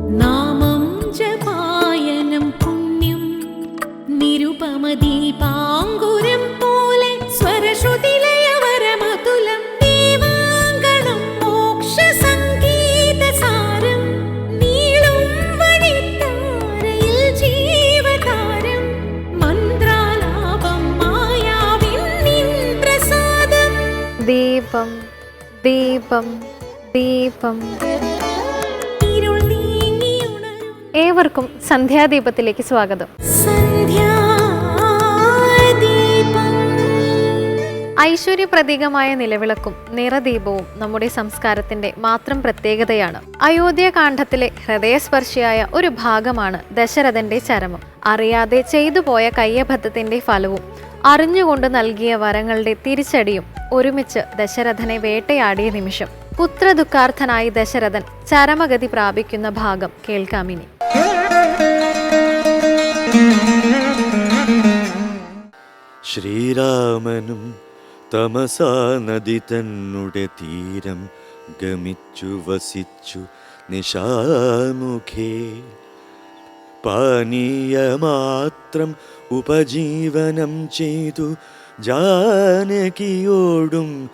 നാമം ജപായനം പുണ്യം നിരുപമദീപാങ്കുരം പോലെ സ്വരശ്രുതിലയവരമതുലം ദീവാങ്കണം മോക്ഷസംഗീതസാരം നീളും വഴിത്താരയിൽ ജീവതാരം മന്ത്രാലാപം മായാവിൻ നിൻ പ്രസാദം. ദീപം ദീപം ദീപം. ഏവർക്കും സന്ധ്യാദീപത്തിലേക്ക് സ്വാഗതം. ഐശ്വര്യ പ്രതീകമായ നിലവിളക്കും നിറദീപവും നമ്മുടെ സംസ്കാരത്തിന്റെ മാത്രം പ്രത്യേകതയാണ്. അയോധ്യാകാന്ഡത്തിലെ ഹൃദയസ്പർശിയായ ഒരു ഭാഗമാണ് ദശരഥന്റെ ചരമം. അറിയാതെ ചെയ്തു പോയ കയ്യബദ്ധത്തിന്റെ ഫലവും അറിഞ്ഞുകൊണ്ട് നൽകിയ വരങ്ങളുടെ തിരിച്ചടിയും ഒരുമിച്ച് ദശരഥനെ വേട്ടയാടിയ നിമിഷം. പുത്രദുഃഖാർത്ഥനായി ദശരഥൻ ചരമഗതി പ്രാപിക്കുന്ന ഭാഗം കേൾക്കാമിനി. ശ്രീരാമനും തമസാ നദി തന്നുടെ തീരം ഗമിച്ചു വസിച്ചു നിശാമുഖേ. പാനീയമാത്രം ഉപജീവനം ചെയ്തു ജാനകിയോടും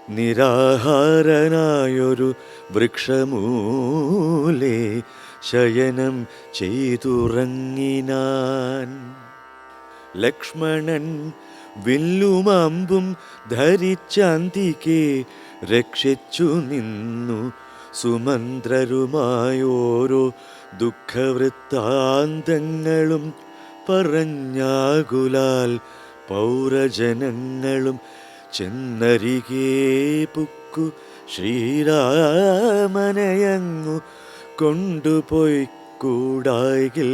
നിരാഹാരനായൊരു വൃക്ഷമൂലേ ശയനം ചെയ്തുറങ്ങിനാൻ. ലക്ഷ്മണൻ വില്ലുമമ്പും ധരിച്ചാന്തികെ രക്ഷിച്ചു നിന്നു. സുമന്ത്രരുമായോരോ ദുഃഖവൃത്താന്തങ്ങളും പറഞ്ഞാകുലാൽ പൗരജനങ്ങളും ചെന്നരികെ പുക്കു ശ്രീരാമനയങ്ങു കൊണ്ടുപോയി കൂടായിൽ.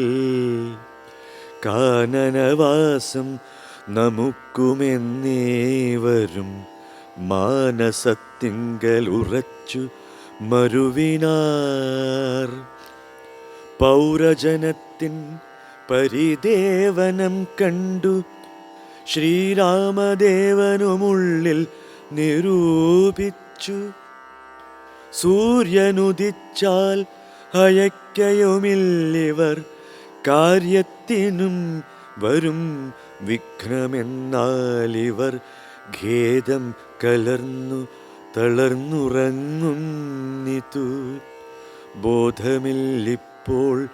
കാനനവാസം നമുക്കുമെന്നേവരും മാനസത്തിങ്കൽ ഉറച്ചു മരുവിനാർ. പൗരജനത്തിൻ പരിദേവനം കണ്ടു ശ്രീരാമദേവനുമുള്ളിൽ നിരൂപിച്ചു. സൂര്യനുദിച്ചാൽ അയക്കയുമില്ലിവർ കാര്യത്തിനും വരും വിഘ്നമെന്നാലിവർ ഖേദം കലർന്നു തളർന്നുറങ്ങുന്നിതു. ബോധമില്ലിപ്പോൾ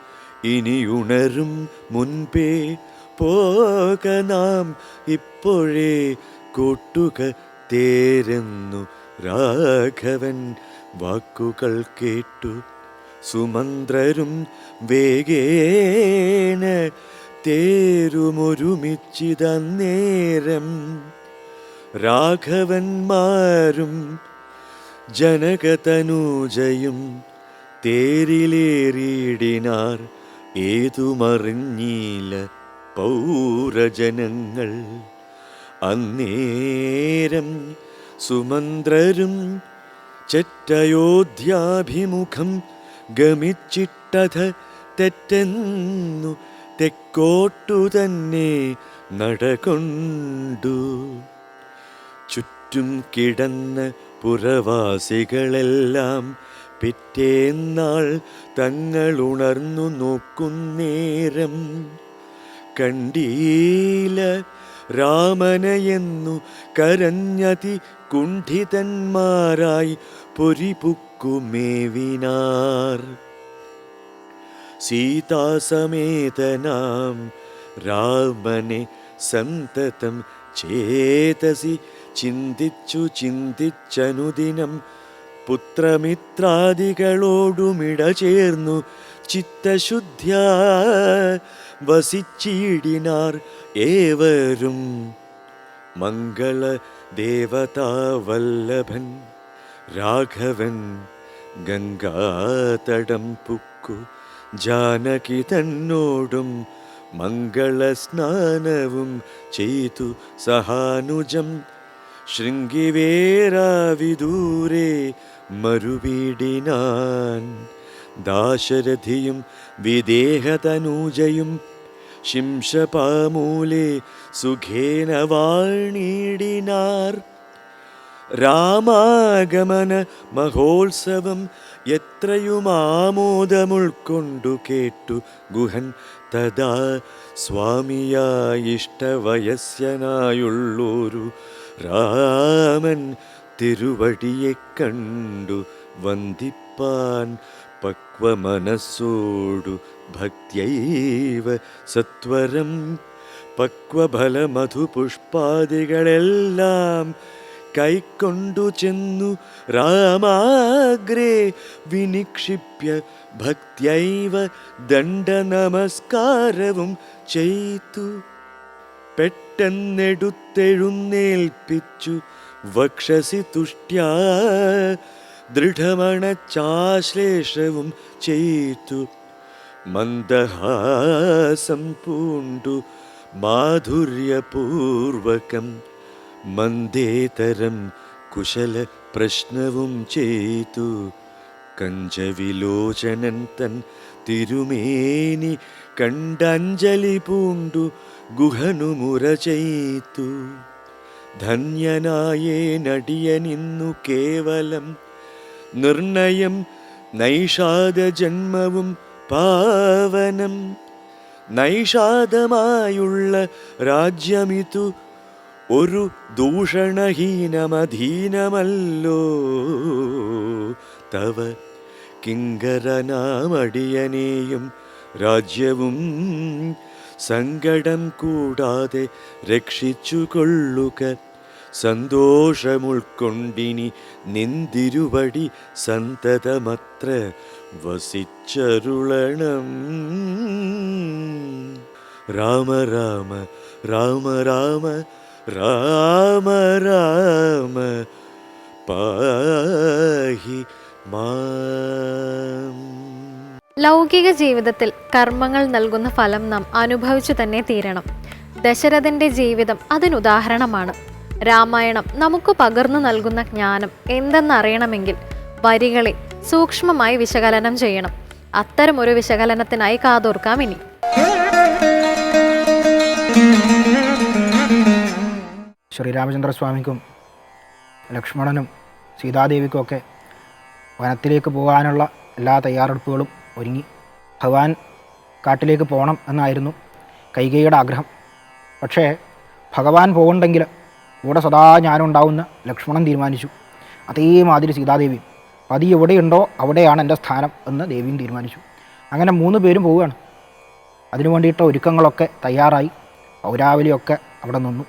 ഇനിയുണരും മുൻപേ പോക നാം ഇപ്പോഴേ കൂട്ടുക തേരെന്നു രാഘവൻ വാക്കുകൾ കേട്ടു. സുമന്ത്രരും വേഗേന തേരുമൊരുമിച്ചിതന്നേരം. രാഘവന്മാരും ജനകതനൂജയും തേരിലേറിയിടിനാർ. ഏതുമറിഞ്ഞീല പൗരജനങ്ങൾ. അന്നേരം സുമന്ത്രരും ചെറ്റയോധ്യാഭിമുഖം ഗമിച്ചിട്ടത് തെറ്റെന്നു തെക്കോട്ടു തന്നെ നടകൊണ്ടു. ചുറ്റും കിടന്ന പുരവാസികളെല്ലാം പിറ്റേന്നാൾ തങ്ങളുണർന്നു നോക്കുന്നേരം കണ്ടീല രാമനയെന്നു കരഞ്ഞതി കുണ്ഠിതന്മാരായി പൊരിപുക്കുമേവിനാർ. സീതാസമേതനാം രാമനെ സന്തതം ചേതസി ചിന്തിച്ചു ചിന്തിച്ചനുദിനം പുത്രമിത്രാദികളോടുമിട ചേർന്നു ചിത്തശുദ്ധ്യാ വസിച്ചിടിനാർ ഏവരും. മംഗള ദേവതാവല്ലഭൻ രാഘവൻ ഗംഗാതടം പുക്കു ജാനകി തന്നോടും മംഗളസ്നാനവും ചെയ്തു സഹാനുജം. ശൃംഗിവേരാവിദൂരെ മരുവീടിനാൻ. ദാശരഥിയും വിദേഹതനൂജയും ശിംശപാമൂലെ സുഖേന വാണിടിനാർ. രാമാഗമന മഹോത്സവം എത്രയും ആമോദമുൾക്കൊണ്ടു കേട്ടു ഗുഹൻ തഥാ സ്വാമിയായിഷ്ടവയസ്യനായുള്ളൊരു രാമൻ തിരുവടിയെ കണ്ടു വന്ദിപ്പാൻ പക്വമനസ്സോടു ഭക്ത്യൈവ സത്വരം പക്വഫലമധുപുഷ്പാദികളെല്ലാം കൈക്കൊണ്ടു ചെന്നു രാമാഗ്രേ വിനിക്ഷിപ്യ ഭക്ത്യൈവ ദണ്ഡനമസ്കാരവും ചെയ്തു. പെട്ടെന്നെടുത്തെഴുന്നേൽപ്പിച്ചു വക്ഷസി തുഷ്ട്യാ ദൃഢമണച്ചാശ്ലേഷവും ചെയ്തു. മന്ദഹാസം പൂണ്ടു മാധുര്യപൂർവകം മന്ദേതരം കുശല പ്രശ്നവും ചെയ്തു. കഞ്ചവിലോചനൻ തൻ തിരുമേനി കണ്ടഞ്ജലി പൂണ്ടു ഗുഹനുമുര ചെയ്തു. ധന്യനായേനടിയനിന്നു കേവലം നിർണയം നൈഷാദ ജന്മവും പാവനം. നൈഷാദമായുള്ള രാജ്യമിതു ഒരു ദൂഷണഹീനമധീനമല്ലോ. തവ കിങ്കരനാമടിയനെയും രാജ്യവും സങ്കടം കൂടാതെ രക്ഷിച്ചുകൊള്ളുക. സന്തോഷമുൾക്കൊണ്ടിനി നിന്തിരുവടി സന്തതമത്ര വസിച്ചരുളണം. രാമ രാമ രാമ രാമ രാമ രാമ പാഹി മാം. ലൗകിക ജീവിതത്തിൽ കർമ്മങ്ങൾ നൽകുന്ന ഫലം നാം അനുഭവിച്ചു തന്നെ തീരണം. ദശരഥന്റെ ജീവിതം അതിനുദാഹരണമാണ്. രാമായണം നമുക്ക് പകർന്നു നൽകുന്ന ജ്ഞാനം എന്തെന്നറിയണമെങ്കിൽ വരികളെ സൂക്ഷ്മമായി വിശകലനം ചെയ്യണം. അത്തരമൊരു വിശകലനത്തിനായി കാതോർക്കാം ഇനി. ശ്രീരാമചന്ദ്രസ്വാമിക്കും ലക്ഷ്മണനും സീതാദേവിക്കുമൊക്കെ വനത്തിലേക്ക് പോകാനുള്ള എല്ലാ തയ്യാറെടുപ്പുകളും ഒരുങ്ങി. ഭഗവാൻ കാട്ടിലേക്ക് പോകണം എന്നായിരുന്നു കൈകേയിയുടെ ആഗ്രഹം. പക്ഷേ ഭഗവാൻ പോകണ്ടെങ്കിൽ കൂടെ സദാ ഞാനുണ്ടാവുന്ന ലക്ഷ്മണൻ തീരുമാനിച്ചു. അതേമാതിരി സീതാദേവി പതി എവിടെയുണ്ടോ അവിടെയാണ് എൻ്റെ സ്ഥാനം എന്ന് ദേവിയും തീരുമാനിച്ചു. അങ്ങനെ 3 പേരും പോവുകയാണ്. അതിനു വേണ്ടിയിട്ട് ഒരുക്കങ്ങളൊക്കെ തയ്യാറായി. പൗരാവലിയൊക്കെ അവിടെ നിന്നു,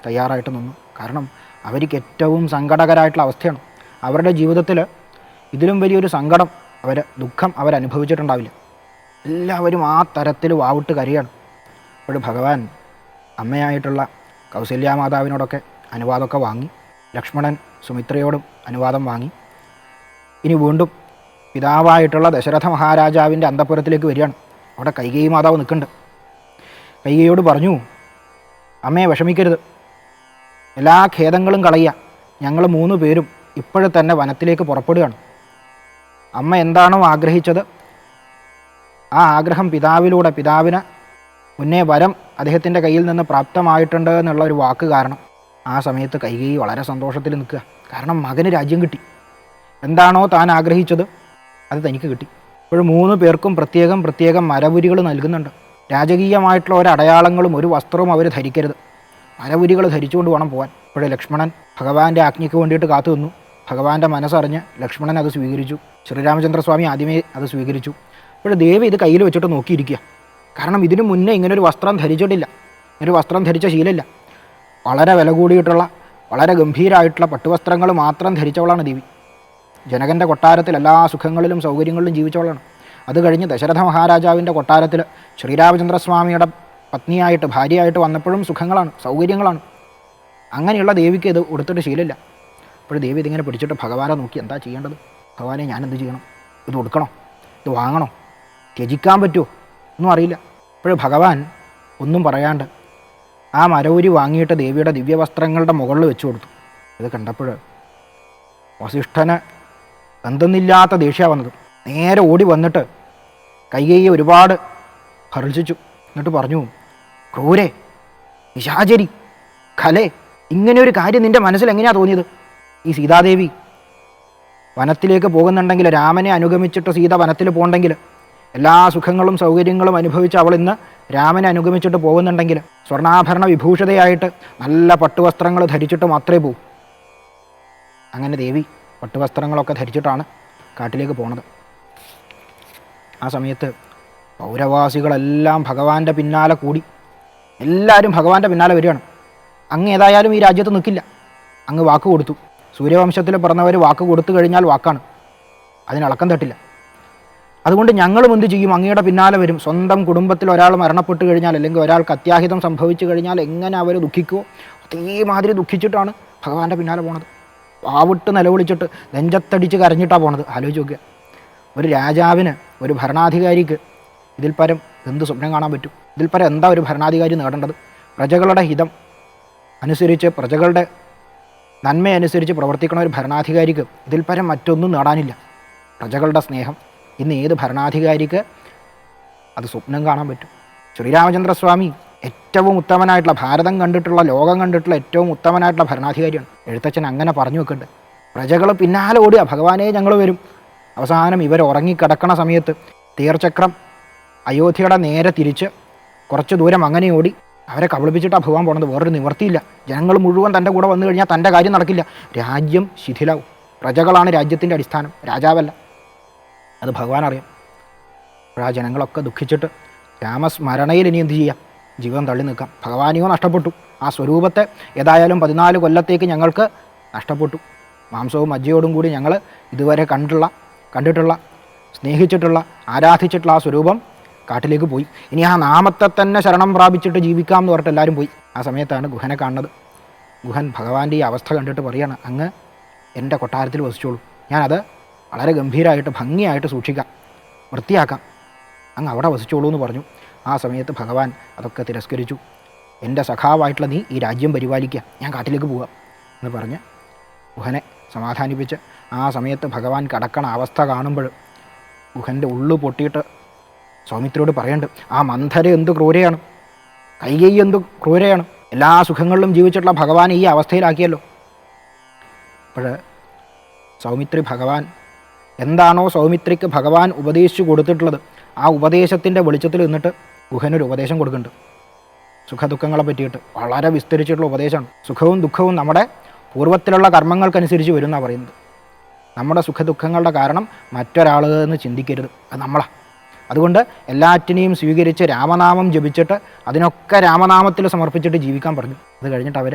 തയ്യാറായിട്ട് നിന്നു. കാരണം അവർക്ക് ഏറ്റവും സങ്കടകരമായിട്ടുള്ള അവസ്ഥയാണ്. അവരുടെ ജീവിതത്തിൽ ഇതിലും വലിയൊരു സങ്കടം ദുഃഖം അവരനുഭവിച്ചിട്ടുണ്ടാവില്ല. എല്ലാവരും ആ തരത്തിൽ വാവിട്ട് കരയാണ്. അപ്പോൾ ഭഗവാൻ അമ്മയായിട്ടുള്ള കൗസല്യാമാതാവിനോടൊക്കെ അനുവാദമൊക്കെ വാങ്ങി. ലക്ഷ്മണൻ സുമിത്രയോടും അനുവാദം വാങ്ങി. ഇനി വീണ്ടും പിതാവായിട്ടുള്ള ദശരഥ മഹാരാജാവിൻ്റെ അന്തഃപുരത്തിലേക്ക് വരികയാണ്. അവിടെ കൈകേയി മാതാവ് നിൽക്കുന്നുണ്ട്. കൈകേയിയോട് പറഞ്ഞു, അമ്മയെ വിഷമിക്കരുത്, എല്ലാ ഖേദങ്ങളും കളയുക. ഞങ്ങൾ 3 പേരും ഇപ്പോഴും തന്നെ വനത്തിലേക്ക് പുറപ്പെടുകയാണ്. അമ്മ എന്താണോ ആഗ്രഹിച്ചത് ആ ആഗ്രഹം പിതാവിന് മുന്നേ വരം അദ്ദേഹത്തിൻ്റെ കയ്യിൽ നിന്ന് പ്രാപ്തമായിട്ടുണ്ട് എന്നുള്ള ഒരു വാക്ക് കാരണം ആ സമയത്ത് കൈകേയി വളരെ സന്തോഷത്തിൽ നിൽക്കുക. കാരണം മകന് രാജ്യം കിട്ടി. എന്താണോ താൻ ആഗ്രഹിച്ചത് അത് തനിക്ക് കിട്ടി. ഇപ്പോഴും 3 പേർക്കും പ്രത്യേകം മരവുരികൾ നൽകുന്നുണ്ട്. രാജകീയമായിട്ടുള്ള ഒരടയാളങ്ങളും ഒരു വസ്ത്രവും അവർ ധരിക്കരുത്. മരവുരികൾ ധരിച്ചുകൊണ്ട് വേണം പോകാൻ. ഇപ്പോഴും ലക്ഷ്മണൻ ഭഗവാന്റെ ആജ്ഞയ്ക്ക് വേണ്ടിയിട്ട് കാത്തു നിന്നു. ഭഗവാന്റെ മനസ്സറിഞ്ഞ് ലക്ഷ്മണൻ അത് സ്വീകരിച്ചു. ശ്രീരാമചന്ദ്രസ്വാമി ആദ്യമേ അത് സ്വീകരിച്ചു. ഇപ്പോഴും ദേവി ഇത് കയ്യിൽ വെച്ചിട്ട് നോക്കിയിരിക്കുക. കാരണം ഇതിനു മുന്നേ ഇങ്ങനൊരു വസ്ത്രം ധരിച്ചിട്ടില്ല, ഇങ്ങനൊരു വസ്ത്രം ധരിച്ച ശീലമില്ല. വളരെ വില കൂടിയിട്ടുള്ള വളരെ ഗംഭീരമായിട്ടുള്ള പട്ടുവസ്ത്രങ്ങൾ മാത്രം ധരിച്ചവളാണ് ദേവി. ജനകൻ്റെ കൊട്ടാരത്തിൽ എല്ലാ സുഖങ്ങളിലും സൗകര്യങ്ങളിലും ജീവിച്ചവളാണ്. അത് കഴിഞ്ഞ് ദശരഥ മഹാരാജാവിൻ്റെ കൊട്ടാരത്തിൽ ശ്രീരാമചന്ദ്രസ്വാമിയുടെ പത്നിയായിട്ട് ഭാര്യയായിട്ട് വന്നപ്പോഴും സുഖങ്ങളാണ്, സൗകര്യങ്ങളാണ്. അങ്ങനെയുള്ള ദേവിക്ക് ഇത് ഉടുത്തിട്ട് ശീലമില്ല. അപ്പോൾ ദേവി ഇതിങ്ങനെ പിടിച്ചിട്ട് ഭഗവാനെ നോക്കി, എന്താ ചെയ്യേണ്ടത്? ഭഗവാനെ ഞാൻ എന്ത് ചെയ്യണം? ഇത് കൊടുക്കണോ? ഇത് വാങ്ങണോ? ത്യജിക്കാൻ പറ്റുമോ? ഒന്നും അറിയില്ല. അപ്പോൾ ഭഗവാൻ ഒന്നും പറയാണ്ട് ആ മരവുരി വാങ്ങിയിട്ട് ദേവിയുടെ ദിവ്യവസ്ത്രങ്ങളുടെ മുകളിൽ വെച്ചു കൊടുത്തു. ഇത് കണ്ടപ്പോൾ വസിഷ്ഠന് എന്തെന്നില്ലാത്ത ദേഷ്യ വന്നത്. നേരെ ഓടി വന്നിട്ട് കൈകേയിയെ ഒരുപാട് ഭർജിച്ചു. എന്നിട്ട് പറഞ്ഞു, ക്രൂരേ, നിശാചരി, ഖലേ, ഇങ്ങനെ ഒരു കാര്യം നിൻ്റെ മനസ്സിൽ എങ്ങനെയാണ് തോന്നിയത്? ഈ സീതാദേവി വനത്തിലേക്ക് പോകുന്നുണ്ടെങ്കിൽ, രാമനെ അനുഗമിച്ചിട്ട് സീത വനത്തിൽ പോകണ്ടെങ്കിൽ, എല്ലാ സുഖങ്ങളും സൗകര്യങ്ങളും അനുഭവിച്ച് അവൾ ഇന്ന് രാമനെ അനുഗമിച്ചിട്ട് പോകുന്നുണ്ടെങ്കിൽ, സ്വർണ്ണാഭരണ വിഭൂഷിതയായിട്ട് നല്ല പട്ടുവസ്ത്രങ്ങൾ ധരിച്ചിട്ട് മാത്രമേ പോകൂ. അങ്ങനെ ദേവി പട്ടുവസ്ത്രങ്ങളൊക്കെ ധരിച്ചിട്ടാണ് കാട്ടിലേക്ക് പോണത്. ആ സമയത്ത് പൗരവാസികളെല്ലാം ഭഗവാന്റെ പിന്നാലെ കൂടി, എല്ലാവരും ഭഗവാന്റെ പിന്നാലെ വരികയാണ്. അങ്ങ് ഏതായാലും ഈ രാജ്യത്ത് നിൽക്കില്ല, അങ്ങ് വാക്ക് കൊടുത്തു. സൂര്യവംശത്തിൽ പിറന്നവർ വാക്ക് കൊടുത്തു കഴിഞ്ഞാൽ വാക്കാണ്, അതിനിളക്കം തട്ടില്ല. അതുകൊണ്ട് ഞങ്ങളും എന്ത് ചെയ്യും, അങ്ങയുടെ പിന്നാലെ വരും. സ്വന്തം കുടുംബത്തിൽ ഒരാൾ മരണപ്പെട്ട് കഴിഞ്ഞാൽ, അല്ലെങ്കിൽ ഒരാൾക്ക് അത്യാഹിതം സംഭവിച്ചു കഴിഞ്ഞാൽ എങ്ങനെ അവർ ദുഃഖിക്കുമോ അതേമാതിരി ദുഃഖിച്ചിട്ടാണ് ഭഗവാന്റെ പിന്നാലെ പോണത്. പാവിട്ട് നിലവിളിച്ചിട്ട് നെഞ്ചത്തടിച്ച് കരഞ്ഞിട്ടാണ് പോണത്. ആലോചിച്ച് നോക്കുക, ഒരു രാജാവിന്, ഒരു ഭരണാധികാരിക്ക് ഇതിൽ പരം എന്ത് സ്വപ്നം കാണാൻ പറ്റും? ഇതിൽ പരം എന്താ ഒരു ഭരണാധികാരി നേടേണ്ടത്? പ്രജകളുടെ ഹിതം അനുസരിച്ച്, പ്രജകളുടെ നന്മയനുസരിച്ച് പ്രവർത്തിക്കണ ഒരു ഭരണാധികാരിക്ക് ഇതിൽ പരം മറ്റൊന്നും നേടാനില്ല. പ്രജകളുടെ സ്നേഹം ഇന്ന് ഏത് ഭരണാധികാരിക്ക് അത് സ്വപ്നം കാണാൻ പറ്റും? ശ്രീരാമചന്ദ്രസ്വാമി ഏറ്റവും ഉത്തമനായിട്ടുള്ള, ഭാരതം കണ്ടിട്ടുള്ള, ലോകം കണ്ടിട്ടുള്ള ഏറ്റവും ഉത്തമനായിട്ടുള്ള ഭരണാധികാരിയാണ്. എഴുത്തച്ഛൻ അങ്ങനെ പറഞ്ഞു വെക്കുന്നുണ്ട്. പ്രജകൾ പിന്നാലെ ഓടുക, ഭഗവാനേ ഞങ്ങൾ വരും. അവസാനം ഇവർ ഉറങ്ങിക്കിടക്കണ സമയത്ത് തേർചക്രം അയോധ്യയുടെ നേരെ തിരിച്ച് കുറച്ച് ദൂരം അങ്ങനെ ഓടി അവരെ കബളിപ്പിച്ചിട്ടാണ് ഭഗവാൻ പോണത്. വേറൊരു നിവർത്തിയില്ല. ജനങ്ങൾ മുഴുവൻ തൻ്റെ കൂടെ വന്നു കഴിഞ്ഞാൽ തൻ്റെ കാര്യം നടക്കില്ല, രാജ്യം ശിഥിലാവും. പ്രജകളാണ് രാജ്യത്തിൻ്റെ അടിസ്ഥാനം, രാജാവല്ല. അത് ഭഗവാൻ അറിയാം. അപ്പോൾ ആ ജനങ്ങളൊക്കെ ദുഃഖിച്ചിട്ട് രാമസ്മരണയിൽ ഇനി എന്ത് ചെയ്യാം? ജീവൻ തള്ളി നിൽക്കാം. ഭഗവാനെയോ നഷ്ടപ്പെട്ടു, ആ സ്വരൂപത്തെ ഏതായാലും 14 കൊല്ലത്തേക്ക് ഞങ്ങൾക്ക് നഷ്ടപ്പെട്ടു. മാംസവും മജ്ജയോടും കൂടി ഞങ്ങൾ ഇതുവരെ കണ്ടിട്ടുള്ള സ്നേഹിച്ചിട്ടുള്ള ആരാധിച്ചിട്ടുള്ള ആ സ്വരൂപം കാട്ടിലേക്ക് പോയി. ഇനി ആ നാമത്തെ തന്നെ ശരണം പ്രാപിച്ചിട്ട് ജീവിക്കാം എന്ന് പറഞ്ഞിട്ട് എല്ലാവരും പോയി. ആ സമയത്താണ് ഗുഹനെ കാണുന്നത്. ഗുഹൻ ഭഗവാന്റെ ഈ അവസ്ഥ കണ്ടിട്ട് പറയാണ്, അങ്ങ് എൻ്റെ കൊട്ടാരത്തിൽ വസിച്ചോളൂ, ഞാനത് വളരെ ഗംഭീരമായിട്ട് ഭംഗിയായിട്ട് സൂക്ഷിക്കാം, വൃത്തിയാക്കാം, അങ്ങ് അവിടെ വസിച്ചോളൂ എന്ന് പറഞ്ഞു. ആ സമയത്ത് ഭഗവാൻ അതൊക്കെ തിരസ്കരിച്ചു. എൻ്റെ സഖാവായിട്ടുള്ള നീ ഈ രാജ്യം പരിപാലിക്കുക, ഞാൻ കാട്ടിലേക്ക് പോവുക എന്ന് പറഞ്ഞ് ഗുഹനെ സമാധാനിപ്പിച്ച് ആ സമയത്ത് ഭഗവാൻ കടക്കണ അവസ്ഥ കാണുമ്പോൾ ഗുഹൻ്റെ ഉള്ളു പൊട്ടിയിട്ട് സൗമിത്രിയോട് പറയുന്നുണ്ട്, ആ മന്ധര എന്ത് ക്രൂരയാണ്, കൈകേയി എന്ത് ക്രൂരയാണ്, എല്ലാ സുഖങ്ങളിലും ജീവിച്ചിട്ടുള്ള ഭഗവാനെ ഈ അവസ്ഥയിലാക്കിയല്ലോ. അപ്പോൾ സൗമിത്രി ഭഗവാൻ എന്താണോ സൗമിത്രിക്ക് ഭഗവാൻ ഉപദേശിച്ചു കൊടുത്തിട്ടുള്ളത്, ആ ഉപദേശത്തിൻ്റെ വെളിച്ചത്തിൽ നിന്നിട്ട് ഗുഹനൊരു ഉപദേശം കൊടുക്കുന്നുണ്ട്. സുഖദുഃഖങ്ങളെ പറ്റിയിട്ട് വളരെ വിസ്തരിച്ചിട്ടുള്ള ഉപദേശമാണ്. സുഖവും ദുഃഖവും നമ്മുടെ പൂർവ്വത്തിലുള്ള കർമ്മങ്ങൾക്കനുസരിച്ച് വരും എന്നാണ് പറയുന്നത്. നമ്മുടെ സുഖദുഃഖങ്ങളുടെ കാരണം മറ്റൊരാൾ എന്ന് ചിന്തിക്കരുത്, അത് നമ്മളാണ്. അതുകൊണ്ട് എല്ലാറ്റിനെയും സ്വീകരിച്ച് രാമനാമം ജപിച്ചിട്ട് അതിനൊക്കെ രാമനാമത്തിൽ സമർപ്പിച്ചിട്ട് ജീവിക്കാൻ പറഞ്ഞു. അത് കഴിഞ്ഞിട്ട് അവർ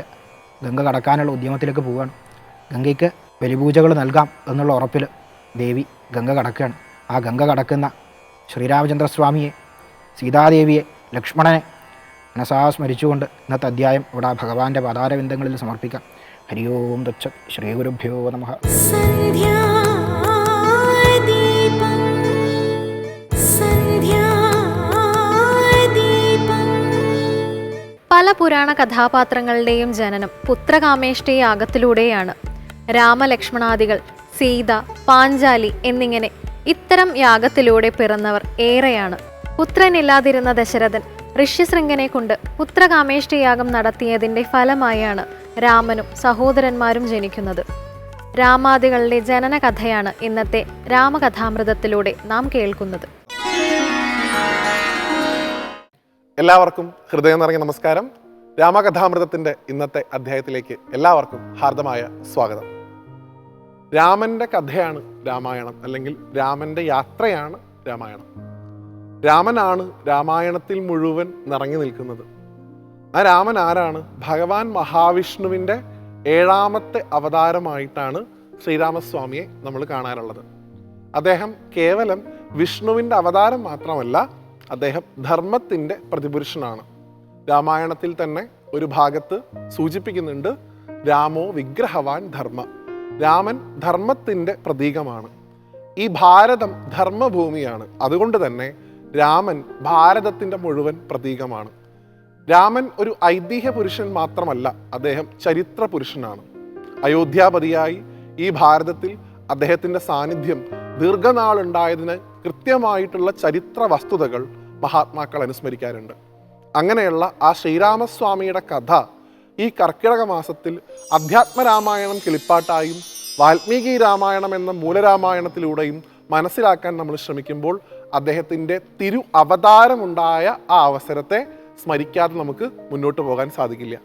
ഗംഗ കടക്കാനുള്ള ഉദ്യമത്തിലേക്ക് പോവുകയാണ്. ഗംഗയ്ക്ക് ബലിപൂജകൾ നൽകാം എന്നുള്ള ഉറപ്പിൽ ദേവി ഗംഗ കടക്കുകയാണ്. ആ ഗംഗ കടക്കുന്ന ശ്രീരാമചന്ദ്രസ്വാമിയെ, സീതാദേവിയെ, ലക്ഷ്മണനെ മനസാ സ്മരിച്ചുകൊണ്ട് ഇന്നത്തെ അധ്യായം ഇവിടെ ഭഗവാന്റെ പാതാരവിന്ദങ്ങളിൽ സമർപ്പിക്കാം. ഹരി ഓം തത്സത്. ശ്രീ ഗുരുഭ്യോ നമഃ. പല പുരാണ കഥാപാത്രങ്ങളുടെയും ജനനം പുത്രകാമേഷ്ടി യാഗത്തിലൂടെയാണ്. രാമലക്ഷ്മണാദികൾ, സീത, പാഞ്ചാലി എന്നിങ്ങനെ ഇത്തരം യാഗത്തിലൂടെ പിറന്നവർ ഏറെയാണ്. പുത്രനില്ലാതിരുന്ന ദശരഥൻ ഋഷ്യശൃംഖനെ കൊണ്ട് പുത്രകാമേഷ്ടി യാഗം നടത്തിയതിൻ്റെ ഫലമായാണ് രാമനും സഹോദരന്മാരും ജനിക്കുന്നത്. രാമാദികളുടെ ജനന കഥയാണ് ഇന്നത്തെ രാമകഥാമൃതത്തിലൂടെ നാം കേൾക്കുന്നത്. എല്ലാവർക്കും ഹൃദയം നിറഞ്ഞ നമസ്കാരം. രാമകഥാമൃതത്തിൻ്റെ ഇന്നത്തെ അധ്യായത്തിലേക്ക് എല്ലാവർക്കും ഹാർദമായ സ്വാഗതം. രാമൻ്റെ കഥയാണ് രാമായണം, അല്ലെങ്കിൽ രാമൻ്റെ യാത്രയാണ് രാമായണം. രാമനാണ് രാമായണത്തിൽ മുഴുവൻ നിറഞ്ഞു നിൽക്കുന്നത്. ആ രാമൻ ആരാണ്? ഭഗവാൻ മഹാവിഷ്ണുവിൻ്റെ 7ാമത്തെ അവതാരമായിട്ടാണ് ശ്രീരാമസ്വാമിയെ നമ്മൾ കാണാറുള്ളത്. അദ്ദേഹം കേവലം വിഷ്ണുവിൻ്റെ അവതാരം മാത്രമല്ല, അദ്ദേഹം ധർമ്മത്തിൻ്റെ പ്രതിപുരുഷനാണ്. രാമായണത്തിൽ തന്നെ ഒരു ഭാഗത്ത് സൂചിപ്പിക്കുന്നുണ്ട്, രാമോ വിഗ്രഹവാൻ ധർമ്മ. രാമൻ ധർമ്മത്തിൻ്റെ പ്രതീകമാണ്. ഈ ഭാരതം ധർമ്മഭൂമിയാണ്. അതുകൊണ്ട് തന്നെ രാമൻ ഭാരതത്തിൻ്റെ മുഴുവൻ പ്രതീകമാണ്. രാമൻ ഒരു ഐതിഹ്യ പുരുഷൻ മാത്രമല്ല, അദ്ദേഹം ചരിത്ര പുരുഷനാണ്. അയോധ്യാപതിയായി ഈ ഭാരതത്തിൽ അദ്ദേഹത്തിൻ്റെ സാന്നിധ്യം ദീർഘനാളുണ്ടായതിന് കൃത്യമായിട്ടുള്ള ചരിത്ര വസ്തുതകൾ മഹാത്മാക്കൾ അനുസ്മരിക്കാറുണ്ട്. അങ്ങനെയുള്ള ആ ശ്രീരാമസ്വാമിയുടെ കഥ ഈ കർക്കിടക മാസത്തിൽ അധ്യാത്മരാമായണം കിളിപ്പാട്ടായും വാൽമീകി രാമായണം എന്ന മൂലരാമായണത്തിലൂടെയും മനസ്സിലാക്കാൻ നമ്മൾ ശ്രമിക്കുമ്പോൾ അദ്ദേഹത്തിൻ്റെ തിരു അവതാരമുണ്ടായ ആ അവസരത്തെ സ്മരിക്കാതെ നമുക്ക് മുന്നോട്ട് പോകാൻ സാധിക്കില്ല.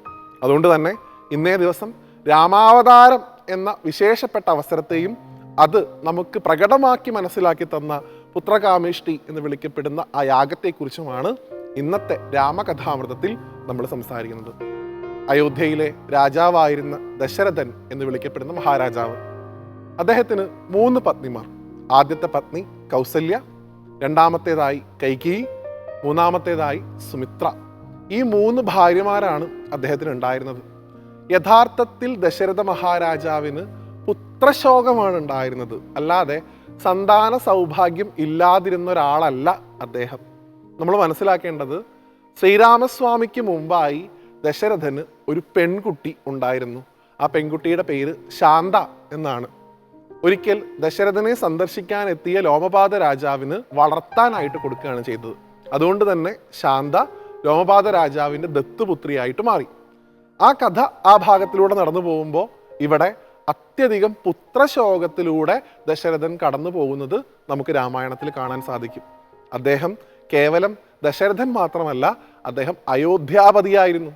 അതുകൊണ്ട് തന്നെ ഇന്നേ ദിവസം രാമാവതാരം എന്ന വിശേഷപ്പെട്ട അവസരത്തെയും അത് നമുക്ക് പ്രകടമാക്കി മനസ്സിലാക്കി തന്ന പുത്രകാമേഷ്ടി എന്ന് വിളിക്കപ്പെടുന്ന ആ യാഗത്തെക്കുറിച്ചുമാണ് ഇന്നത്തെ രാമകഥാമൃതത്തിൽ നമ്മൾ സംസാരിക്കുന്നത്. അയോധ്യയിലെ രാജാവായിരുന്ന ദശരഥൻ എന്ന് വിളിക്കപ്പെടുന്ന മഹാരാജാവ്, അദ്ദേഹത്തിന് 3 പത്നിമാർ. ആദ്യത്തെ പത്നി കൗസല്യ, രണ്ടാമത്തേതായി കൈകേയി, മൂന്നാമത്തേതായി സുമിത്ര. ഈ 3 ഭാര്യമാരാണ് അദ്ദേഹത്തിന് ഉണ്ടായിരുന്നത്. യഥാർത്ഥത്തിൽ ദശരഥ മഹാരാജാവിന് പുത്രശോകമാണ് ഉണ്ടായിരുന്നത്, അല്ലാതെ സന്താന സൗഭാഗ്യം ഇല്ലാതിരുന്ന ഒരാളല്ല അദ്ദേഹം. നമ്മൾ മനസ്സിലാക്കേണ്ടത്, ശ്രീരാമസ്വാമിക്ക് മുമ്പായി ദശരഥന് ഒരു പെൺകുട്ടി ഉണ്ടായിരുന്നു. ആ പെൺകുട്ടിയുടെ പേര് ശാന്ത എന്നാണ്. ഒരിക്കൽ ദശരഥനെ സന്ദർശിക്കാൻ എത്തിയ ലോമപാദ രാജാവിന് വളർത്താനായിട്ട് കൊടുക്കുകയാണ് ചെയ്തത്. അതുകൊണ്ട് തന്നെ ശാന്ത ലോമപാദ രാജാവിൻ്റെ ദത്തുപുത്രിയായിട്ട് മാറി. ആ കഥ ആ ഭാഗത്തിലൂടെ നടന്നു പോകുമ്പോൾ ഇവിടെ അത്യധികം പുത്രശോകത്തിലൂടെ ദശരഥൻ കടന്നു പോകുന്നത് നമുക്ക് രാമായണത്തിൽ കാണാൻ സാധിക്കും. അദ്ദേഹം കേവലം ദശരഥൻ മാത്രമല്ല, അദ്ദേഹം അയോധ്യാപതിയായിരുന്നു.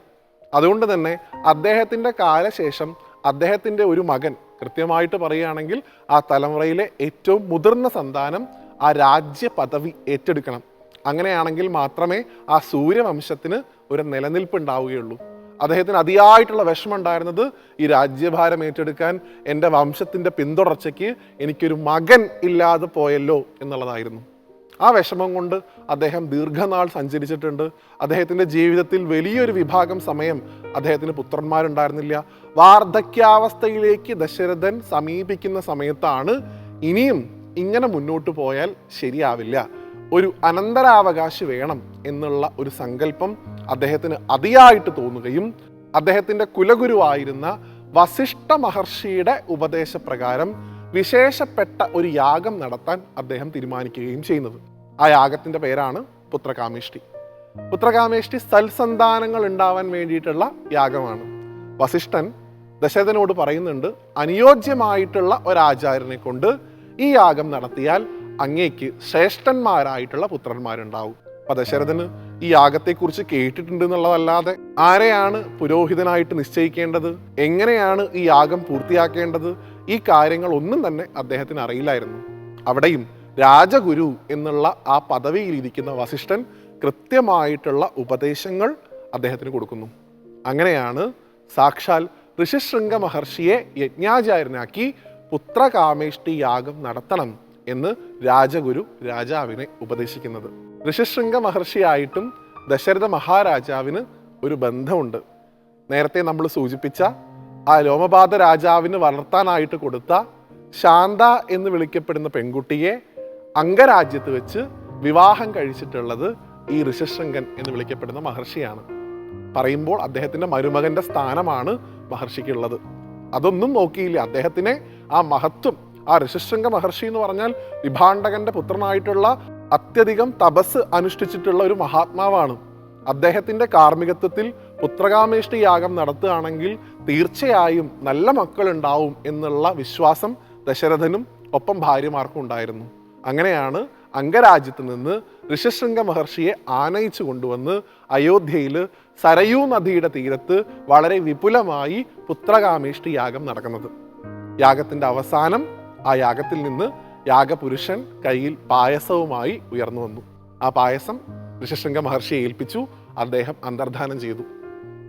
അതുകൊണ്ട് തന്നെ അദ്ദേഹത്തിൻ്റെ കാലശേഷം അദ്ദേഹത്തിൻ്റെ ഒരു മകൻ, കൃത്യമായിട്ട് പറയുകയാണെങ്കിൽ ആ തലമുറയിലെ ഏറ്റവും മുതിർന്ന സന്താനം ആ രാജ്യ പദവി ഏറ്റെടുക്കണം. അങ്ങനെയാണെങ്കിൽ മാത്രമേ ആ സൂര്യവംശത്തിന് ഒരു നിലനിൽപ്പ് ഉണ്ടാവുകയുള്ളൂ. അദ്ദേഹത്തിന് അതിയായിട്ടുള്ള വിഷമം ഉണ്ടായിരുന്നത് ഈ രാജ്യഭാരം ഏറ്റെടുക്കാൻ എൻ്റെ വംശത്തിൻ്റെ പിന്തുടർച്ചയ്ക്ക് എനിക്കൊരു മകൻ ഇല്ലാതെ പോയല്ലോ എന്നുള്ളതായിരുന്നു. ആ വിഷമം കൊണ്ട് അദ്ദേഹം ദീർഘനാൾ സഞ്ചരിച്ചിട്ടുണ്ട്. അദ്ദേഹത്തിൻ്റെ ജീവിതത്തിൽ വലിയൊരു വിഭാഗം സമയം അദ്ദേഹത്തിന് പുത്രന്മാരുണ്ടായിരുന്നില്ല. വാർദ്ധക്യാവസ്ഥയിലേക്ക് ദശരഥൻ സമീപിക്കുന്ന സമയത്താണ് ഇനിയും ഇങ്ങനെ മുന്നോട്ട് പോയാൽ ശരിയാവില്ല, ഒരു അനന്തരാവകാശി വേണം എന്നുള്ള ഒരു സങ്കല്പം അദ്ദേഹത്തിന് അതിയായിട്ട് തോന്നുകയും അദ്ദേഹത്തിൻ്റെ കുലഗുരുവായിരുന്ന വസിഷ്ഠ മഹർഷിയുടെ ഉപദേശപ്രകാരം വിശേഷപ്പെട്ട ഒരു യാഗം നടത്താൻ അദ്ദേഹം തീരുമാനിക്കുകയും ചെയ്യുന്നത്. ആ യാഗത്തിൻ്റെ പേരാണ് പുത്രകാമേഷ്ടി. പുത്രകാമേഷ്ടി സൽസന്താനങ്ങൾ ഉണ്ടാവാൻ വേണ്ടിയിട്ടുള്ള യാഗമാണ്. വസിഷ്ഠൻ ദശരഥനോട് പറയുന്നുണ്ട്, അനുയോജ്യമായിട്ടുള്ള ഒരാചാര്യനെ കൊണ്ട് ഈ യാഗം നടത്തിയാൽ അങ്ങേക്ക് ശ്രേഷ്ഠന്മാരായിട്ടുള്ള പുത്രന്മാരുണ്ടാവും. അപ്പൊ ദശരഥന് ഈ യാഗത്തെക്കുറിച്ച് കേട്ടിട്ടുണ്ട് എന്നുള്ളതല്ലാതെ ആരെയാണ് പുരോഹിതനായിട്ട് നിശ്ചയിക്കേണ്ടത്, എങ്ങനെയാണ് ഈ യാഗം പൂർത്തിയാക്കേണ്ടത്, ഈ കാര്യങ്ങൾ ഒന്നും തന്നെ അദ്ദേഹത്തിന് അറിയില്ലായിരുന്നു. അവിടെയും രാജഗുരു എന്നുള്ള ആ പദവിയിലിരിക്കുന്ന വസിഷ്ഠൻ കൃത്യമായിട്ടുള്ള ഉപദേശങ്ങൾ അദ്ദേഹത്തിന് കൊടുക്കുന്നു. അങ്ങനെയാണ് സാക്ഷാൽ ഋഷിശൃംഗ മഹർഷിയെ യജ്ഞാചാര്യനാക്കി പുത്രകാമേഷ്ടി യാഗം നടത്തണം എന്ന് രാജഗുരു രാജാവിനെ ഉപദേശിക്കുന്നത്. ഋഷിശൃംഗ മഹർഷിയായിട്ടും ദശരഥ മഹാരാജാവിന് ഒരു ബന്ധമുണ്ട്. നേരത്തെ നമ്മൾ സൂചിപ്പിച്ച ആ ലോമപാദ രാജാവിന് വളർത്താനായിട്ട് കൊടുത്ത ശാന്ത എന്ന് വിളിക്കപ്പെടുന്ന പെൺകുട്ടിയെ അംഗരാജ്യത്ത് വെച്ച് വിവാഹം കഴിച്ചിട്ടുള്ളത് ഈ ഋഷിശൃംഗൻ എന്ന് വിളിക്കപ്പെടുന്ന മഹർഷിയാണ്. പറയുമ്പോൾ അദ്ദേഹത്തിൻ്റെ മരുമകൻ്റെ സ്ഥാനമാണ് മഹർഷിക്കുള്ളത്. അതൊന്നും നോക്കിയില്ല. അദ്ദേഹത്തിനെ ആ മഹത്വം, ആ ഋഷിശൃംഗ മഹർഷി എന്ന് പറഞ്ഞാൽ വിഭാണ്ഡകന്റെ പുത്രനായിട്ടുള്ള അത്യധികം തപസ് അനുഷ്ഠിച്ചിട്ടുള്ള ഒരു മഹാത്മാവാണ്. അദ്ദേഹത്തിൻ്റെ കാർമ്മികത്വത്തിൽ പുത്രകാമേഷ്ടി യാഗം നടത്തുകയാണെങ്കിൽ തീർച്ചയായും നല്ല മക്കളുണ്ടാവും എന്നുള്ള വിശ്വാസം ദശരഥനും ഒപ്പം ഭാര്യമാർക്കും ഉണ്ടായിരുന്നു. അങ്ങനെയാണ് അംഗരാജ്യത്ത് നിന്ന് ഋഷിശൃംഗ മഹർഷിയെ ആനയിച്ചു കൊണ്ടുവന്ന് അയോധ്യയിൽ സരയൂ നദിയുടെ തീരത്ത് വളരെ വിപുലമായി പുത്രകാമേഷ്ടി യാഗം നടക്കുന്നത്. യാഗത്തിൻ്റെ അവസാനം ആ യാഗത്തിൽ നിന്ന് യാഗപുരുഷൻ കയ്യിൽ പായസവുമായി ഉയർന്നു വന്നു. ആ പായസം ഋഷിശൃംഗ മഹർഷിയെ ഏൽപ്പിച്ചു. അദ്ദേഹം അന്തർധാനം ചെയ്തു.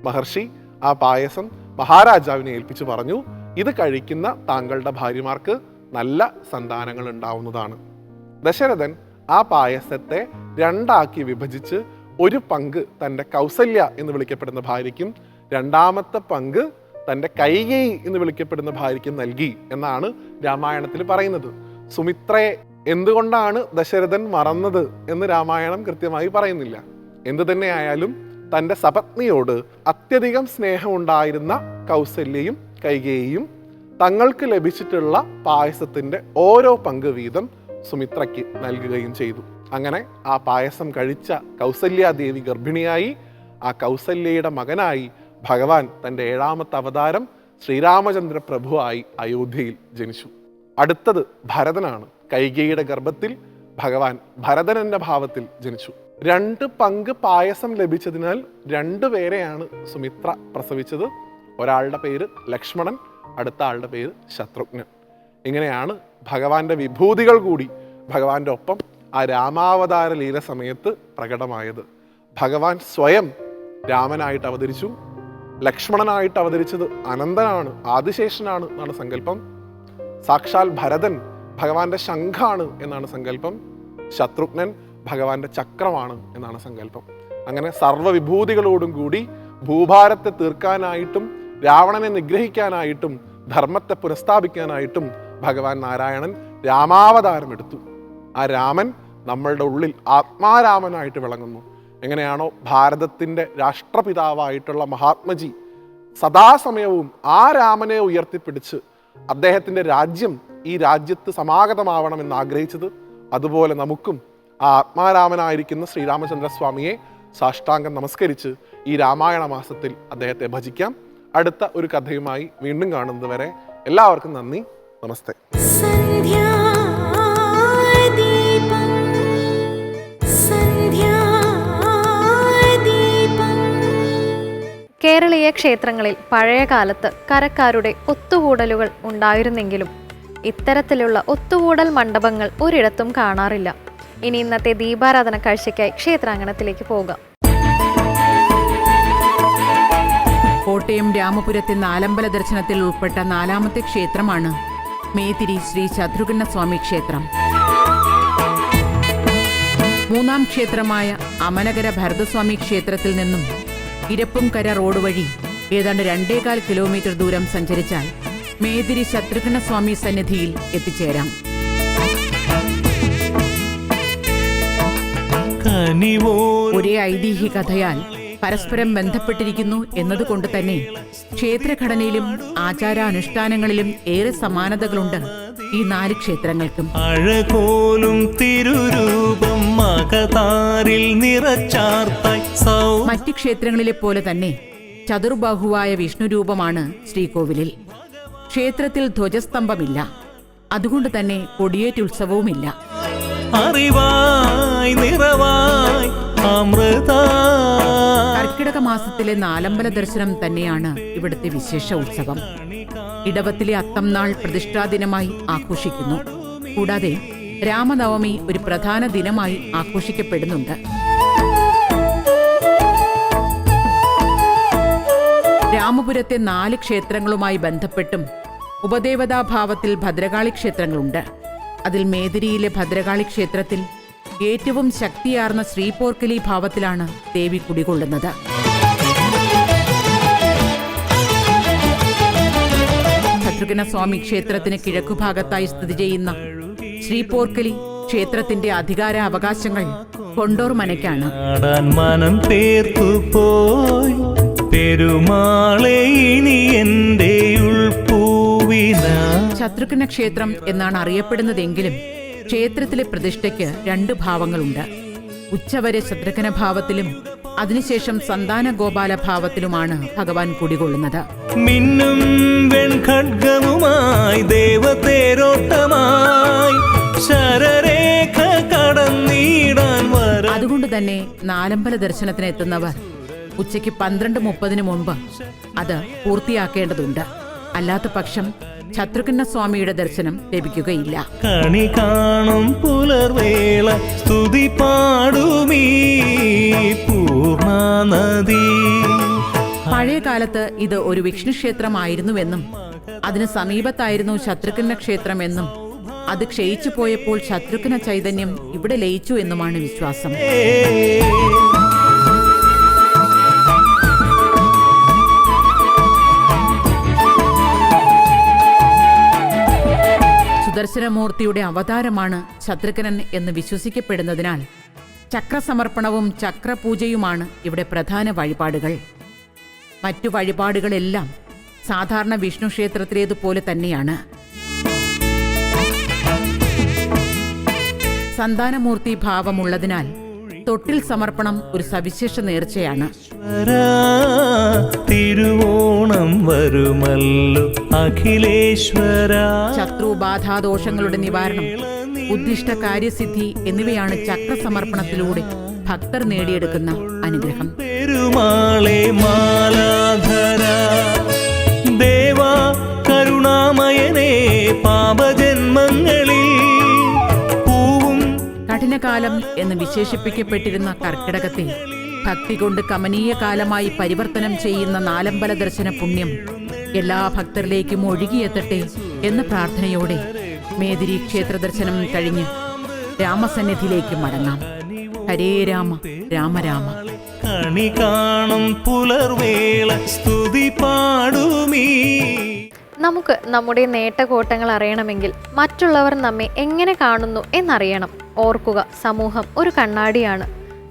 മഹർഷി ആ പായസം മഹാരാജാവിനെ ഏൽപ്പിച്ചു പറഞ്ഞു, ഇത് കഴിക്കുന്ന താങ്കളുടെ ഭാര്യമാർക്ക് നല്ല സന്താനങ്ങൾ ഉണ്ടാവുന്നതാണ്. ദശരഥൻ ആ പായസത്തെ രണ്ടാക്കി വിഭജിച്ച് ഒരു പങ്ക് തൻ്റെ കൗസല്യ എന്ന് വിളിക്കപ്പെടുന്ന ഭാര്യയ്ക്കും രണ്ടാമത്തെ പങ്ക് തൻ്റെ കൈകേയി എന്ന് വിളിക്കപ്പെടുന്ന ഭാര്യയ്ക്കും നൽകി എന്നാണ് രാമായണത്തിൽ പറയുന്നത്. സുമിത്രയെ എന്തുകൊണ്ടാണ് ദശരഥൻ മറന്നത് എന്ന് രാമായണം കൃത്യമായി പറയുന്നില്ല. എന്തു തന്നെയായാലും തൻ്റെ സപത്നിയോട് അത്യധികം സ്നേഹമുണ്ടായിരുന്ന കൗസല്യയും കൈകേയിയും തങ്ങൾക്ക് ലഭിച്ചിട്ടുള്ള പായസത്തിൻ്റെ ഓരോ പങ്ക് വീതം സുമിത്രയ്ക്ക് നൽകുകയും ചെയ്തു. അങ്ങനെ ആ പായസം കഴിച്ച കൗസല്യാദേവി ഗർഭിണിയായി. ആ കൗസല്യയുടെ മകനായി ഭഗവാൻ തൻ്റെ 7ാമത്തെ അവതാരം ശ്രീരാമചന്ദ്ര പ്രഭുവായി അയോധ്യയിൽ ജനിച്ചു. അടുത്തത് ഭരതനാണ്. കൈകേയിയുടെ ഗർഭത്തിൽ ഭഗവാൻ ഭരതൻ എന്ന ഭാവത്തിൽ ജനിച്ചു. 2 പങ്ക് പായസം ലഭിച്ചതിനാൽ 2 പേരെയാണ് സുമിത്ര പ്രസവിച്ചത്. ഒരാളുടെ പേര് ലക്ഷ്മണൻ, അടുത്ത ആളുടെ പേര് ശത്രുഘ്നൻ. ഇങ്ങനെയാണ് ഭഗവാന്റെ വിഭൂതികൾ കൂടി ഭഗവാന്റെ ഒപ്പം ആ രാമാവതാര ലീല സമയത്ത് പ്രകടമായത്. ഭഗവാൻ സ്വയം രാമനായിട്ട് അവതരിച്ചു. ലക്ഷ്മണനായിട്ട് അവതരിച്ചത് അനന്തനാണ്, ആദിശേഷനാണ് എന്നാണ് സങ്കല്പം. സാക്ഷാൽ ഭരതൻ ഭഗവാന്റെ ശംഖാണ് എന്നാണ് സങ്കല്പം. ശത്രുഘ്നൻ ഭഗവാന്റെ ചക്രമാണ് എന്നാണ് സങ്കല്പം. അങ്ങനെ സർവ്വവിഭൂതികളോടും കൂടി ഭൂഭാരത്തെ തീർക്കാനായിട്ടും രാവണനെ നിഗ്രഹിക്കാനായിട്ടും ധർമ്മത്തെ പുനഃസ്ഥാപിക്കാനായിട്ടും ഭഗവാൻ നാരായണൻ രാമാവതാരം എടുത്തു. ആ രാമൻ നമ്മളുടെ ഉള്ളിൽ ആത്മാരാമനായിട്ട് വിളങ്ങുന്നു. എങ്ങനെയാണോ ഭാരതത്തിൻ്റെ രാഷ്ട്രപിതാവായിട്ടുള്ള മഹാത്മജി സദാസമയവും ആ രാമനെ ഉയർത്തിപ്പിടിച്ച് അദ്ദേഹത്തിൻ്റെ രാജ്യം ഈ രാജ്യത്ത് സമാഗതമാവണമെന്ന് ആഗ്രഹിച്ചത്, അതുപോലെ നമുക്കും ആ ആത്മാരാമനായിരിക്കുന്ന ശ്രീരാമചന്ദ്രസ്വാമിയെ സാഷ്ടാംഗം നമസ്കരിച്ച് ഈ രാമായണ മാസത്തിൽ അദ്ദേഹത്തെ ഭജിക്കാം. അടുത്ത ഒരു കഥയുമായി വീണ്ടും കാണുന്നത് വരെ എല്ലാവർക്കും നന്ദി, നമസ്തേ. കേരളീയ ക്ഷേത്രങ്ങളിൽ പഴയ കാലത്ത് കരക്കാരുടെ ഒത്തുകൂടലുകൾ ഉണ്ടായിരുന്നെങ്കിലും ഇത്തരത്തിലുള്ള ഒത്തുകൂടൽ മണ്ഡപങ്ങൾ ഒരിടത്തും കാണാറില്ല. ഇനി ഇന്നത്തെ ദീപാരാധന കാഴ്ചയ്ക്കായി ക്ഷേത്രാങ്കണത്തിലേക്ക് പോകാം. കോട്ടയം രാമപുരത്തെ നാലമ്പല ദർശനത്തിൽ ഉൾപ്പെട്ട 4ാമത്തെ ക്ഷേത്രമാണ് മേതിരി ശ്രീ ശത്രുഘ്ന സ്വാമി ക്ഷേത്രം. 3ാം ക്ഷേത്രമായ അമനകര ഭരതസ്വാമി ക്ഷേത്രത്തിൽ നിന്നും ഇരപ്പുംകര റോഡ് വഴി ഏതാണ്ട് 2.25 കിലോമീറ്റർ ദൂരം സഞ്ചരിച്ചാൽ മേതിരി ശത്രുഘ്ന സ്വാമി സന്നിധിയിൽ എത്തിച്ചേരാം. ഒരേ ഐതിഹ്യ കഥയാൽ പരസ്പരം ബന്ധപ്പെട്ടിരിക്കുന്നു എന്നതുകൊണ്ട് തന്നെ ക്ഷേത്രഘടനയിലും ആചാരാനുഷ്ഠാനങ്ങളിലും ഏറെ സമാനതകളുണ്ട് ഈ 4 ക്ഷേത്രങ്ങൾക്കും. അഴകോലും തിരുരൂപം മകതാരിൽ നിറച്ചാർത്തായി മറ്റ് ക്ഷേത്രങ്ങളിലെ പോലെ തന്നെ ചതുർബാഹുവായ വിഷ്ണുരൂപമാണ് ശ്രീകോവിലിൽ. ക്ഷേത്രത്തിൽ ധ്വജസ്തംഭമില്ല, അതുകൊണ്ട് തന്നെ കൊടിയേറ്റുത്സവവുമില്ല. അറിവായി നിറവായി കർക്കിടക മാസത്തിലെ നാലമ്പല ദർശനം തന്നെയാണ് ഇവിടുത്തെ വിശേഷ ഉത്സവം. ഇടവത്തിലെ അത്തം നാൾ പ്രതിഷ്ഠാദിനമായി ആഘോഷിക്കുന്നു. കൂടാതെ രാമനവമി ഒരു പ്രധാന ദിനമായി ആഘോഷിക്കപ്പെടുന്നുണ്ട്. രാമപുരത്തെ 4 ക്ഷേത്രങ്ങളുമായി ബന്ധപ്പെട്ടും ഉപദേവതാഭാവത്തിൽ ഭദ്രകാളി ക്ഷേത്രങ്ങളുണ്ട്. അതിൽ മേതിരിയിലെ ഭദ്രകാളി ക്ഷേത്രത്തിൽ ഏറ്റവും ശക്തിയാർന്ന ശ്രീപോർക്കലി ഭാവത്തിലാണ് ദേവി കുടികൊള്ളുന്നത്. ശത്രുഘ്ന സ്വാമി ക്ഷേത്രത്തിന് കിഴക്കുഭാഗത്തായി സ്ഥിതി ചെയ്യുന്ന ശ്രീപോർക്കലി ക്ഷേത്രത്തിന്റെ അധികാര അവകാശങ്ങൾ കൊണ്ടോർ മനയ്ക്കാണ്. മനം പേർത്തുപോയി പെരുമാളെ ഇനി എൻ്റെ ഉൾപ്പൂവിന. ശത്രുഘ്ന ക്ഷേത്രം എന്നാണ് അറിയപ്പെടുന്നതെങ്കിലും ക്ഷേത്രത്തിലെ പ്രതിഷ്ഠയ്ക്ക് 2 ഭാവങ്ങളുണ്ട്. ഉച്ചവരെ ശത്രുഘ്ന ഭാവത്തിലും അതിനുശേഷം സന്താന ഗോപാല ഭാവത്തിലുമാണ് ഭഗവാൻ കുടികൊള്ളുന്നത്. മിന്നും വെൺഖഡ്ഗമുമായി ദേവതേരോട്ടമായി ശരരേഖ കടന്നിടാൻ വര. അതുകൊണ്ട് തന്നെ നാലമ്പല ദർശനത്തിന് എത്തുന്നവർ ഉച്ചയ്ക്ക് 12:30 മുമ്പ് അത് പൂർത്തിയാക്കേണ്ടതുണ്ട്. അല്ലാത്ത പക്ഷം ശത്രുഘ്ന സ്വാമിയുടെ ദർശനം ലഭിക്കുകയില്ല. കണി കാണും പുലർവേള സ്തുതി പാടുമീ പൂർണ്ണനദി. പഴയ കാലത്ത് ഇത് ഒരു വിഷ്ണു ക്ഷേത്രമായിരുന്നുവെന്നും അതിന് സമീപത്തായിരുന്നു ശത്രുഘ്ന ക്ഷേത്രമെന്നും അത് ക്ഷയിച്ചു പോയപ്പോൾ ശത്രുഘ്ന ചൈതന്യം ഇവിടെ ലയിച്ചു എന്നുമാണ് വിശ്വാസം. സുദർശനമൂർത്തിയുടെ അവതാരമാണ് ശത്രുഘ്നൻ എന്ന് വിശ്വസിക്കപ്പെടുന്നതിനാൽ ചക്രസമർപ്പണവും ചക്രപൂജയുമാണ് ഇവിടെ പ്രധാന വഴിപാടുകൾ. മറ്റു വഴിപാടുകളെല്ലാം സാധാരണ വിഷ്ണു ക്ഷേത്രത്തിലേതുപോലെ തന്നെയാണ്. സന്താനമൂർത്തി ഭാവമുള്ളതിനാൽ തൊട്ടിൽ സമർപ്പണം ഒരു സവിശേഷ നേർച്ചയാണ്. തിരുവോണം വരുമല്ലോ അഖിലേശ്വര. ശത്രുബാധാദോഷങ്ങളുടെ നിവാരണം, ഉദ്ദിഷ്ട കാര്യസിദ്ധി എന്നിവയാണ് ചക്രസമർപ്പണത്തിലൂടെ ഭക്തർ നേടിയെടുക്കുന്ന അനുഗ്രഹം. പെരുമാളെ മാലാധര ദേവാ കരുണാമയനേ പാപജന്മങ്ങളിൽ പൂവും. കഠിനകാലം എന്ന് വിശേഷിപ്പിക്കപ്പെട്ടിരുന്ന കർക്കിടകത്തെ ഭക്തി കൊണ്ട് കമനീയ കാലമായി പരിവർത്തനം ചെയ്യുന്ന നാലമ്പല ദർശന പുണ്യം എല്ലാ ഭക്തരിലേക്കും ഒഴുകിയെത്തട്ടെ എന്ന പ്രാർത്ഥനയോടെ മേദിരി ക്ഷേത്ര ദർശനം കഴിഞ്ഞ് രാമസന്നിധിയിലേക്ക് മടങ്ങാം. ഹരേ രാമ രാമ രാമ. കണി കാണും പുലർവേള സ്തുതി പാടുമീ. നമുക്ക് നമ്മുടെ നേട്ടകോട്ടങ്ങൾ അറിയണമെങ്കിൽ മറ്റുള്ളവർ നമ്മെ എങ്ങനെ കാണുന്നു എന്നറിയണം. ഓർക്കുക, സമൂഹം ഒരു കണ്ണാടിയാണ്.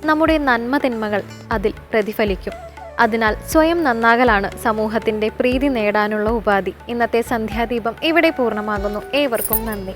നമ്മുടെ നന്മ തിന്മകൾ അതിൽ പ്രതിഫലിക്കും. അതിനാൽ സ്വയം നന്നാകലാണ് സമൂഹത്തിൻ്റെ പ്രീതി നേടാനുള്ള ഉപാധി. ഇന്നത്തെ സന്ധ്യാദീപം ഇവിടെ പൂർണ്ണമാകുന്നു. ഏവർക്കും നന്ദി.